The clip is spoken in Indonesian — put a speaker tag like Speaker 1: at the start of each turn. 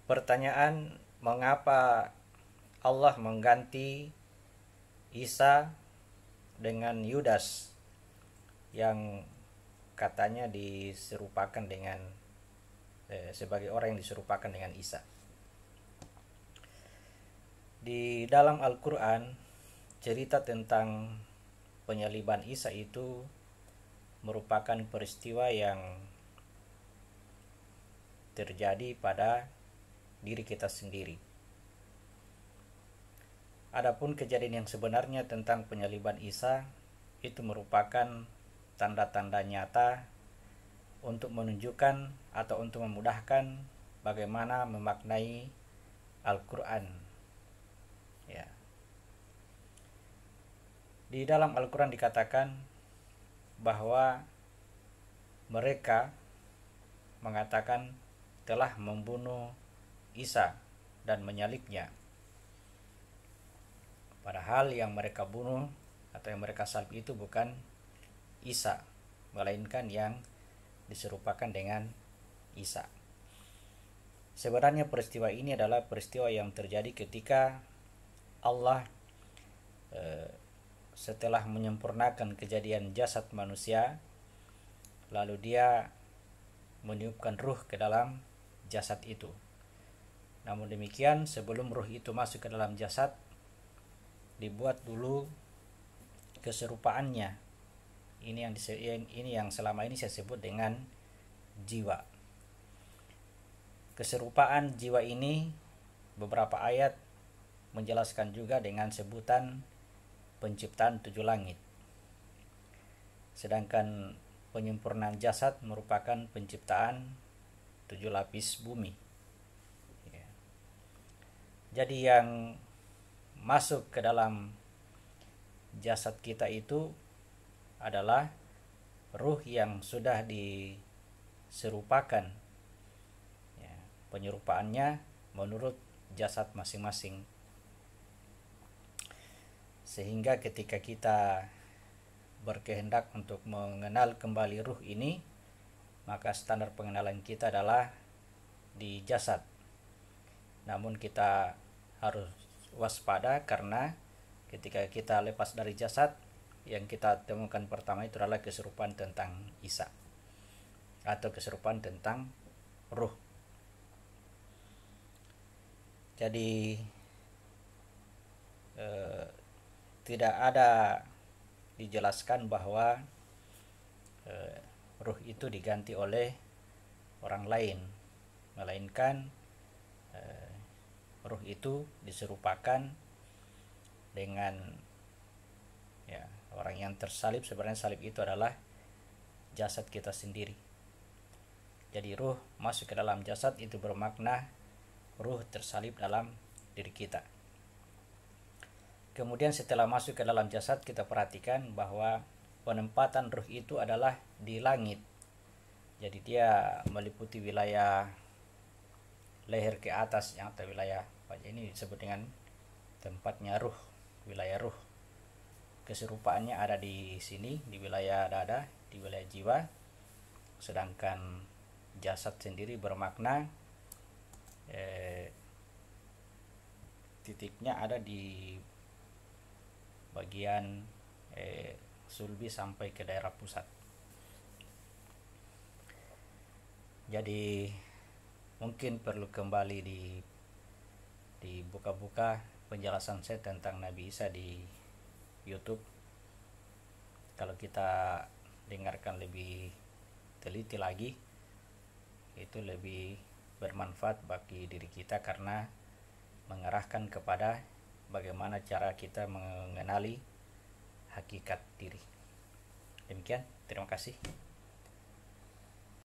Speaker 1: Pertanyaan, mengapa Allah mengganti Isa dengan Yudas yang katanya diserupakan dengan sebagai orang yang diserupakan dengan Isa. Di dalam Al-Quran, cerita tentang penyaliban Isa itu merupakan peristiwa yang terjadi pada diri kita sendiri. Adapun kejadian yang sebenarnya tentang penyaliban Isa itu merupakan tanda-tanda nyata untuk menunjukkan atau untuk memudahkan bagaimana memaknai Al-Quran. Ya. Di dalam Al-Quran dikatakan bahwa mereka mengatakan telah membunuh Isa dan menyalibnya. Padahal yang mereka bunuh atau yang mereka salib itu bukan Isa, melainkan yang diserupakan dengan Isa. Sebenarnya peristiwa ini adalah peristiwa yang terjadi ketika Allah setelah menyempurnakan kejadian jasad manusia, lalu Dia meniupkan ruh ke dalam jasad itu. Namun demikian, sebelum ruh itu masuk ke dalam jasad, dibuat dulu keserupaannya. Ini yang selama ini saya sebut dengan jiwa. Keserupaan jiwa ini beberapa ayat menjelaskan juga dengan sebutan penciptaan 7 langit. Sedangkan penyempurnaan jasad merupakan penciptaan 7 lapis bumi. Ya. Jadi yang masuk ke dalam jasad kita itu adalah ruh yang sudah diserupakan. Ya, penyerupaannya menurut jasad masing-masing. Sehingga ketika kita berkehendak untuk mengenal kembali ruh ini, maka standar pengenalan kita adalah di jasad. Namun kita harus waspada karena ketika kita lepas dari jasad, yang kita temukan pertama itu adalah keserupaan tentang Isa atau keserupaan tentang ruh. Jadi tidak ada dijelaskan bahwa ruh itu diganti oleh orang lain, melainkan ruh itu diserupakan dengan orang yang tersalib. Sebenarnya salib itu adalah jasad kita sendiri. Jadi ruh masuk ke dalam jasad itu bermakna ruh tersalib dalam diri kita. Kemudian setelah masuk ke dalam jasad, kita perhatikan bahwa penempatan ruh itu adalah di langit. Jadi dia meliputi wilayah leher ke atas, yang atau wilayah ini disebut dengan tempatnya ruh, wilayah ruh. Keserupaannya ada di sini, di wilayah dada, di wilayah jiwa. Sedangkan jasad sendiri bermakna titiknya ada di bagian sulbi sampai ke daerah pusat. Jadi mungkin perlu kembali dibuka-buka penjelasan saya tentang Nabi Isa di YouTube. Kalau kita dengarkan lebih teliti lagi, itu lebih bermanfaat bagi diri kita karena mengarahkan kepada bagaimana cara kita mengenali hakikat diri. Demikian, terima kasih.